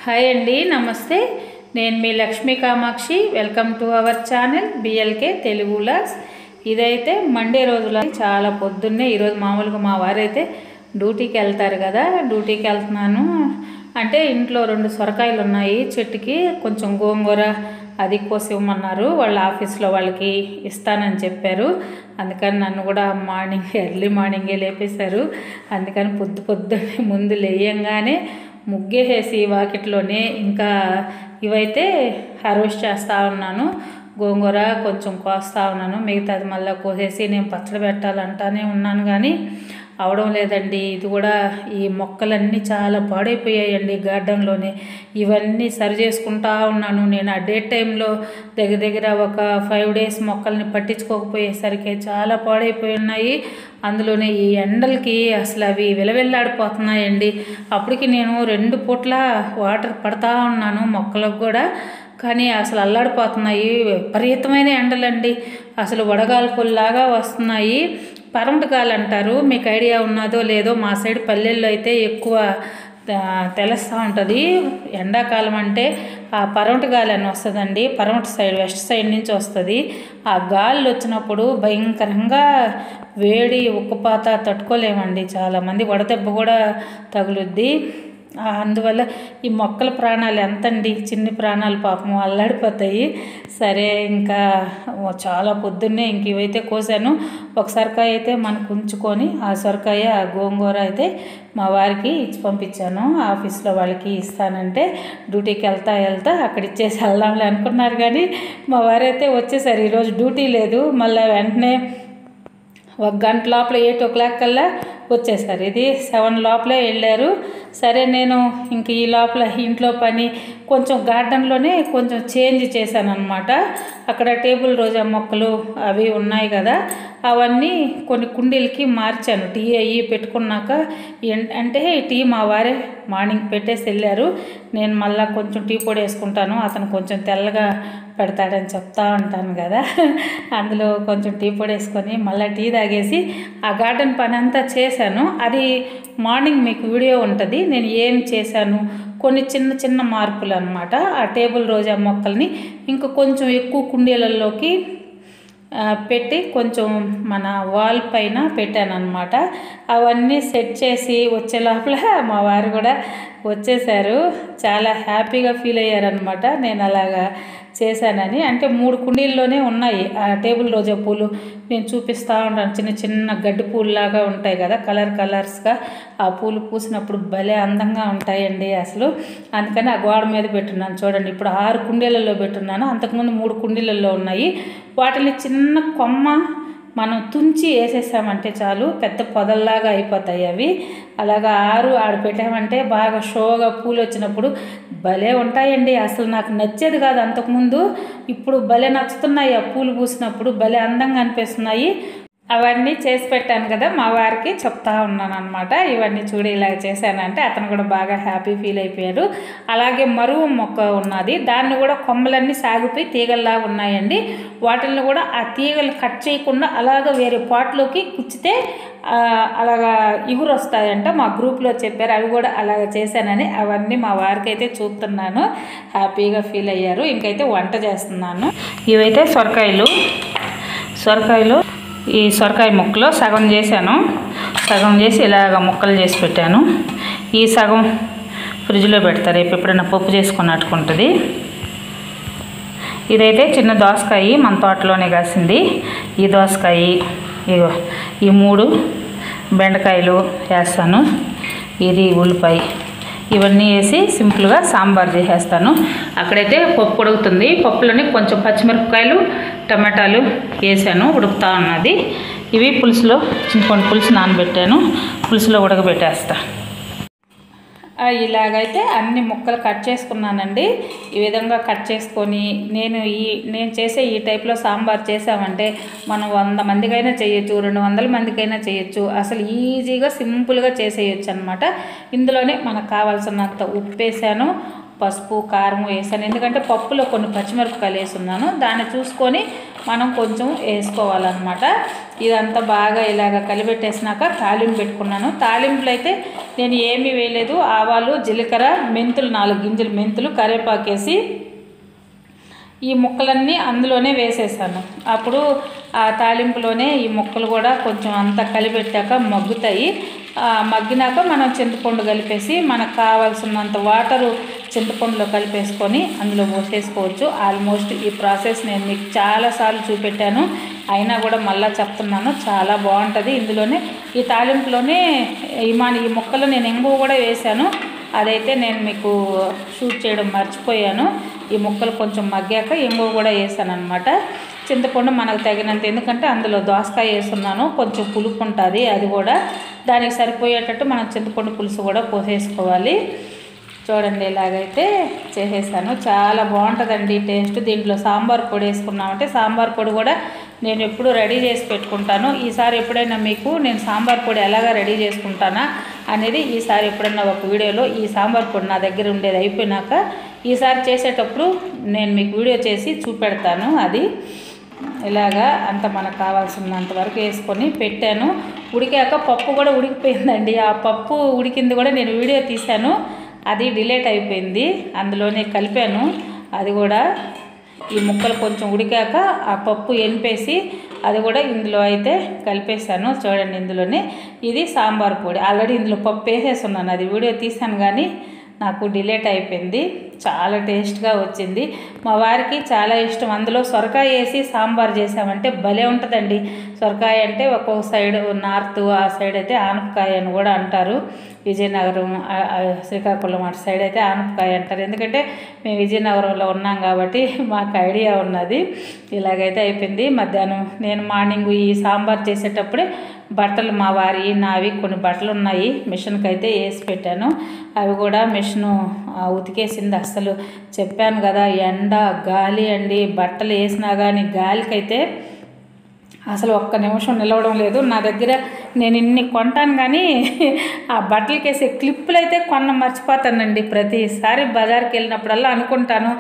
Hi అండి, నమస్తే. నేను మీ Lakshmi Kamakshi. Welcome to our channel BLK Telugu logs. ఇదైతే మండే రోజుల చాలా పొద్దున్నే. ఈరోజు మామూలుగా మా వారైతే డ్యూటీకి వెళ్తారు కదా, డ్యూటీకి వెళ్తున్నాను అంటే ఇంట్లో 2 సొరకాయలు ఉన్నాయి చెట్టుకి. కొంచెం గోంగూర అది కోసి ఇవ్వమన్నారు, వాళ్ళ ఆఫీస్లో వాళ్ళకి ఇస్తానని చెప్పారు. అందుకని నన్ను కూడా ఎర్లీ మార్నింగే లేపేశారు. అందుకని పొద్దున్నే ముందు లేయంగానే ముగ్గేసేసి వాకిట్లోనే ఇంకా ఇవైతే హార్వెస్ట్ చేస్తూ ఉన్నాను. గోంగూర కొంచెం కోస్తూ ఉన్నాను, మిగతాది మళ్ళీ కోసేసి నేను పచ్చడి పెట్టాలంటానే ఉన్నాను కానీ అవడం లేదండి. ఇది కూడా ఈ మొక్కలన్నీ చాలా పాడైపోయాయండి గార్డెన్లోనే. ఇవన్నీ సరి చేసుకుంటా ఉన్నాను నేను. ఆ డే టైంలో దగ్గర ఒక 5 days మొక్కల్ని పట్టించుకోకపోయేసరికి చాలా పాడైపోయి ఉన్నాయి. అందులోనే ఈ ఎండలకి అసలు అవి విలవిల్లాడిపోతున్నాయండి. అప్పటికి నేను 2 పూట్ల వాటర్ పడతా ఉన్నాను మొక్కలకు కూడా, కానీ అసలు అల్లాడిపోతున్నాయి. విపరీతమైన ఎండలండి, అసలు వడగాల్పుల్లాగా వస్తున్నాయి. పరమటి గాలి అంటారు, మీకు ఐడియా ఉన్నదో లేదో. మా సైడ్ పల్లెల్లో అయితే ఎక్కువ తెలుస్తూ ఉంటుంది. ఎండాకాలం అంటే ఆ పరమటి గాలి అని వస్తుందండి. పరమటి సైడ్, వెస్ట్ సైడ్ నుంచి వస్తుంది. ఆ గాలి వచ్చినప్పుడు భయంకరంగా వేడి ఉక్కుపాత తట్టుకోలేమండి. చాలామంది వడదెబ్బ కూడా తగులుద్ది. అందువల్ల ఈ మొక్కల ప్రాణాలు ఎంతండి, చిన్ని ప్రాణాలు పాపం అల్లాడిపోతాయి. సరే, ఇంకా చాలా పొద్దున్నే ఇంక ఇవైతే కోసాను. ఒక సొరకాయ అయితే మనకు ఉంచుకొని ఆ సొరకాయ ఆ గోంగూర అయితే మా వారికి ఇచ్చి పంపించాను. ఆఫీస్లో వాళ్ళకి ఇస్తానంటే డ్యూటీకి వెళ్తా అక్కడ ఇచ్చేసి వెళ్దాంలే అనుకున్నారు, కానీ మా వారైతే వచ్చేసారు. ఈరోజు డ్యూటీ లేదు, మళ్ళీ వెంటనే 1 గంట లోపల 8 o'clock కల్లా వచ్చేసారు. ఇది 7 లోపలే వెళ్ళారు. సరే, నేను ఇంక ఈ లోపల ఇంట్లో పని కొంచెం గార్డెన్లోనే కొంచెం చేంజ్ చేశాను అనమాట. అక్కడ టేబుల్ రోజా మొక్కలు అవి ఉన్నాయి కదా, అవన్నీ కొన్ని కుండీలకి మార్చాను. టీ అయ్యి పెట్టుకున్నాక అంటే టీ మా వారే మార్నింగ్ పెట్టేసి వెళ్ళారు. నేను మళ్ళీ కొంచెం టీ పొడి వేసుకుంటాను, అతను కొంచెం తెల్లగా పెడతాడని చెప్తా ఉంటాను కదా, అందులో కొంచెం టీ పొడి వేసుకొని మళ్ళీ టీ తాగేసి ఆ గార్డెన్ పని అంతా చేశాను. అది మార్నింగ్ మీకు వీడియో ఉంటుంది, నేను ఏం చేశాను. కొన్ని చిన్న మార్పులు అనమాట. ఆ టేబుల్ రోజా మొక్కల్ని ఇంకా కొంచెం ఎక్కువ కుండీలలోకి పెట్టి కొంచెం మన వాల్ పైన పెట్టాను అనమాట. అవన్నీ సెట్ చేసి వచ్చే లోపల మా వారు కూడా వచ్చేసారు. చాలా హ్యాపీగా ఫీల్ అయ్యారనమాట నేను అలాగా చేశానని. అంటే 3 కుండీల్లోనే ఉన్నాయి ఆ టేబుల్ రోజా పూలు. నేను చూపిస్తూ ఉంటాను, చిన్న గడ్డి పూలులాగా ఉంటాయి కదా, కలర్స్గా. ఆ పూలు పూసినప్పుడు భలే అందంగా ఉంటాయండి అసలు. అందుకని ఆ గోడ మీద పెట్టున్నాను చూడండి. ఇప్పుడు 6 కుండీలలో పెట్టున్నాను, అంతకుముందు 3 కుండీలలో ఉన్నాయి. వాటిని చిన్న కొమ్మ మనం తుంచి వేసేసామంటే చాలు, పెద్ద పొదల్లాగా అయిపోతాయి అవి. అలాగా 6 ఆడ పెట్టామంటే బాగా షోగా పూలు వచ్చినప్పుడు భలే ఉంటాయండి. అసలు నాకు నచ్చేది కాదు అంతకుముందు, ఇప్పుడు భలే నచ్చుతున్నాయి. ఆ పూలు పూసినప్పుడు భలే అందంగా అనిపిస్తున్నాయి. అవన్నీ చేసి పెట్టాను కదా, మా వారికి చెప్తా ఉన్నాను అనమాట. ఇవన్నీ చూడి ఇలా చేశానంటే అతను కూడా బాగా హ్యాపీ ఫీల్ అయిపోయారు. అలాగే మరువు మొక్క ఉన్నది, దాన్ని కూడా కొమ్మలన్నీ సాగిపోయి తీగల్లాగా ఉన్నాయండి. వాటిని కూడా ఆ తీగలు కట్ చేయకుండా అలాగ వేరే పాట్లోకి కుచ్చితే అలాగా ఇగురు వస్తాయంట, మా గ్రూప్లో చెప్పారు. అవి కూడా అలాగ చేశానని అవన్నీ మా వారికి అయితే చూపుతున్నాను. హ్యాపీగా ఫీల్ అయ్యారు. ఇంకైతే వంట చేస్తున్నాను. ఇవైతే సొరకాయలు. ఈ సొరకాయ ముక్కలో సగం చేశాను, సగం చేసి ఇలాగ ముక్కలు చేసి పెట్టాను. ఈ సగం ఫ్రిడ్జ్లో పెడతారు, రేపు ఎప్పుడైనా పప్పు చేసుకొని అట్టుకుంటుంది. ఇదైతే చిన్న దోసకాయ మన తోటలోనే కాసింది. ఈ దోసకాయ, ఇగో ఈ 3 బెండకాయలు వేస్తాను. ఇది ఉల్లిపాయ, ఇవన్నీ వేసి సింపుల్గా సాంబార్ చేసేస్తాను. అక్కడైతే పప్పు ఉడుకుతుంది. పప్పులోనే కొంచెం పచ్చిమిరపకాయలు టమాటాలు వేసాను, ఉడుకుతా ఉన్నది. ఇవి పులుసులో చింతపండు పులుసు నానబెట్టాను, పులుసులో ఉడకబెట్టేస్తా. ఇలాగైతే అన్ని ముక్కలు కట్ చేసుకున్నానండి. ఈ విధంగా కట్ చేసుకొని నేను చేసే ఈ టైప్లో సాంబార్ చేసామంటే మనం 100 మందికైనా చేయొచ్చు, 200 మందికైనా చేయొచ్చు. అసలు ఈజీగా సింపుల్గా చేసేయచ్చు అనమాట. ఇందులోనే మనకు కావాల్సినంత ఉప్పు వేసాను, పసుపు కారం వేసాను. ఎందుకంటే పప్పులో కొన్ని పచ్చిమిరపకాయలు వేసున్నాను, దాన్ని చూసుకొని మనం కొంచెం వేసుకోవాలన్నమాట. ఇదంతా బాగా ఇలాగ కలిపెట్టేసినాక తాలింపు పెట్టుకున్నాను. తాలింపులు అయితే నేను ఏమీ వేయలేదు. ఆవాలు, జీలకర్ర, మెంతులు 4 గింజలు మెంతులు, కరివేపాకేసి ఈ ముక్కలన్నీ అందులోనే వేసేసాను. అప్పుడు ఆ తాలింపులోనే ఈ ముక్కలు కూడా కొంచెం అంతా కలిపెట్టాక మగ్గుతాయి. మగ్గినాక మనం చింతపండు కలిపేసి మనకు కావాల్సినంత వాటరు చింతపండులో కలిపేసుకొని అందులో పోసేసుకోవచ్చు. ఆల్మోస్ట్ ఈ ప్రాసెస్ నేను మీకు చాలాసార్లు చూపెట్టాను, అయినా కూడా మళ్ళీ చెప్తున్నాను, చాలా బాగుంటుంది. ఇందులోనే ఈ తాలింపులోనే ఈ ముక్కలు నేను ఇంగువ కూడా వేశాను. అదైతే నేను మీకు షూట్ చేయడం మర్చిపోయాను. ఈ ముక్కలు కొంచెం మగ్గాక ఇంగువ కూడా వేసాను అనమాట. చింతపండు మనకు తగినంత, ఎందుకంటే అందులో దోసకాయ వేస్తున్నాను, కొంచెం పులుపు ఉంటుంది. అది కూడా దానికి సరిపోయేటట్టు మనం చింతపండు పులుసు కూడా పోసేసుకోవాలి. చూడండి, ఇలాగైతే చేసేసాను. చాలా బాగుంటుందండి టేస్ట్. దీంట్లో సాంబార్ పొడి వేసుకున్నామంటే సాంబార్ పొడి కూడా నేను ఎప్పుడు రెడీ చేసి పెట్టుకుంటాను. ఈసారి ఎప్పుడైనా మీకు నేను సాంబార్ పొడి ఎలాగా రెడీ చేసుకుంటానా అనేది ఈసారి ఎప్పుడైనా ఒక వీడియోలో ఈ సాంబార్ పొడి నా దగ్గర ఉండేది అయిపోయినాక ఈసారి చేసేటప్పుడు నేను మీకు వీడియో చేసి చూపెడతాను. అది ఇలాగా అంత మనకు కావాల్సినంత వరకు వేసుకొని పెట్టాను. ఉడికాక పప్పు కూడా ఉడికిపోయిందండి. ఆ పప్పు ఉడికింది కూడా నేను వీడియో తీశాను, అది డిలీట్ అయిపోయింది. అందులోనే కలిపాను. అది కూడా ఈ ముక్కలు కొంచెం ఉడికాక ఆ పప్పు ఎనిపేసి అది కూడా ఇందులో అయితే కలిపేసాను. చూడండి, ఇందులోనే ఇది సాంబార్ పొడి. ఆల్రెడీ ఇందులో పప్పు వేసేస్తున్నాను, అది వీడియో తీసాను కానీ నాకు డిలీట్ అయిపోయింది. చాలా టేస్ట్గా వచ్చింది. మా వారికి చాలా ఇష్టం. అందులో సొరకాయ వేసి సాంబార్ చేసామంటే భలే ఉంటుందండి. సొరకాయ అంటే ఒక్కొక్క సైడ్ నార్త్ ఆ సైడ్ అయితే ఆనపకాయ అని కూడా అంటారు. విజయనగరం, శ్రీకాకుళం అటు సైడ్ అయితే ఆనపకాయ అంటారు. ఎందుకంటే మేము విజయనగరంలో ఉన్నాం కాబట్టి మాకు ఐడియా ఉన్నది. ఇలాగైతే అయిపోయింది. మధ్యాహ్నం నేను మార్నింగ్ ఈ సాంబార్ చేసేటప్పుడే బట్టలు మా వారి నావి కొన్ని బట్టలు ఉన్నాయి, మిషన్కి అయితే వేసి పెట్టాను. అవి కూడా మిషను ఉతికేసింది. అసలు చెప్పాను కదా, ఎండ గాలి అండి. బట్టలు వేసినా కానీ గాలికైతే అసలు ఒక్క నిమిషం నిలవడం లేదు. నా దగ్గర నేను ఇన్ని కొంటాను కానీ ఆ బట్టలకి వేసే క్లిప్పులు అయితే మర్చిపోతానండి. ప్రతిసారి బజార్కి వెళ్ళినప్పుడల్లా అనుకుంటాను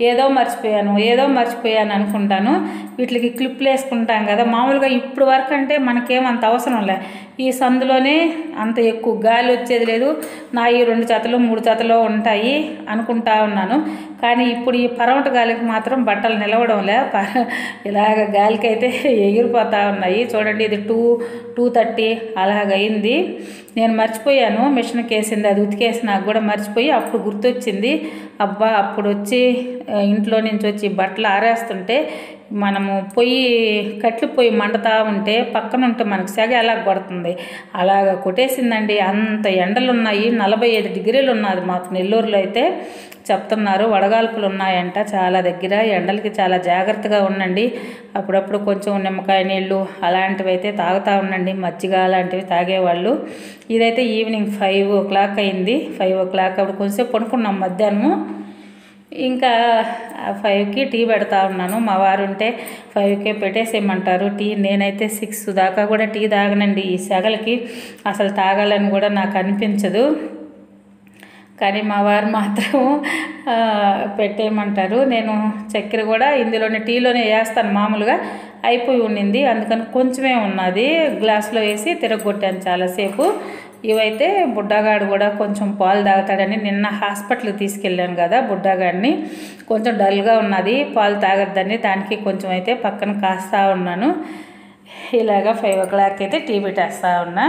ఏదో మర్చిపోయాను అనుకుంటాను. వీటికి క్లిప్పులు వేసుకుంటాం కదా, మామూలుగా ఇప్పుడు వరకు అంటే మనకేమంత అవసరం లే. ఈ సందులోనే అంత ఎక్కువ గాలి వచ్చేది లేదు. నా ఈ 2 జతలు 3 జతలు ఉంటాయి అనుకుంటా ఉన్నాను. కానీ ఇప్పుడు ఈ పరమట గాలికి మాత్రం బట్టలు నిలవడం లే. ఇలాగ గాలికి అయితే ఎగిరిపోతూ ఉన్నాయి. చూడండి, ఇది 2:30 అలాగైంది. నేను మర్చిపోయాను మిషన్కి వేసింది, అది ఉతికేసి నాకు కూడా మర్చిపోయి అప్పుడు గుర్తొచ్చింది. అబ్బా, అప్పుడు వచ్చి ఇంట్లో నుంచి వచ్చి బట్టలు ఆరేస్తుంటే మనము కట్లు పొయ్యి మండుతూ ఉంటే పక్కన ఉంటే మనకు సెగ ఎలా కొడుతుంది, అలాగ కొట్టేసిందండి. అంత ఎండలు ఉన్నాయి. 45 డిగ్రీలు ఉన్నది మాకు నెల్లూరులో అయితే చెప్తున్నారు. వడగాల్పులు ఉన్నాయంట చాలా దగ్గర. ఎండలకి చాలా జాగ్రత్తగా ఉండండి. అప్పుడప్పుడు కొంచెం నిమ్మకాయ నీళ్ళు అలాంటివి అయితే తాగుతూ ఉండండి, మజ్జిగ అలాంటివి తాగేవాళ్ళు. ఇదైతే ఈవినింగ్ 5 o'clock అయింది. 5 o'clock అప్పుడు కొంచెంసేపు పడుకున్నాం మధ్యాహ్నము. ఇంకా 5కి టీ పెడతా ఉన్నాను. మా వారు ఉంటే 5కే పెట్టేసేయమంటారు టీ. నేనైతే 6 దాకా కూడా టీ తాగనండి. ఈ సెగలకి అసలు తాగాలని కూడా నాకు అనిపించదు. కానీ మా వారు మాత్రం పెట్టేయమంటారు. నేను చక్కెర కూడా ఇందులోనే టీలోనే వేస్తాను. మామూలుగా అయిపోయి ఉండింది, అందుకని కొంచెమే ఉన్నది. గ్లాసులో వేసి తిరగొట్టాను చాలాసేపు. ఇవైతే బుడ్డగాడు కూడా కొంచెం పాలు తాగుతాడని నిన్న హాస్పిటల్కి తీసుకెళ్ళాను కదా, బుడ్డగాడిని కొంచెం డల్గా ఉన్నది, పాలు తాగద్దని దానికి కొంచెం అయితే పక్కన కాస్తా ఉన్నాను. ఇలాగా 5 o'clock అయితే టీ పెట్టేస్తా ఉన్నా.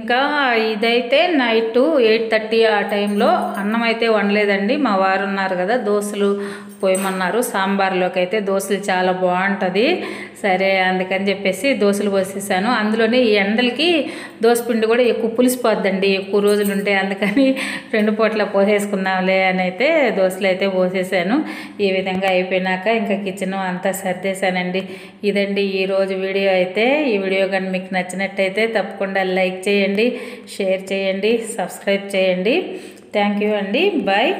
ఇంకా ఇదైతే నైట్ 8:30 ఆ టైంలో అన్నం అయితే వండలేదండి. మా వారు ఉన్నారు కదా, దోశలు పోయమన్నారు. సాంబార్లోకి అయితే దోశలు చాలా బాగుంటుంది. సరే అందుకని చెప్పేసి దోశలు పోసేసాను. అందులోనే ఈ ఎండలకి దోశపిండి కూడా ఎక్కువ పులిసిపోద్దండి, ఎక్కువ రోజులు ఉంటే. అందుకని 2 పూట్ల పోసేసుకుందాంలే అని అయితే దోశలు అయితే పోసేసాను. ఈ విధంగా అయిపోయినాక ఇంకా కిచెన్ అంతా సర్దేశానండి. ఇదండి ఈరోజు వీడియో అయితే. ఈ వీడియో కానీ మీకు నచ్చినట్టయితే తప్పకుండా లైక్ చేయండి, షేర్ చేయండి, సబ్స్క్రైబ్ చేయండి. థ్యాంక్ యూ అండి. బాయ్.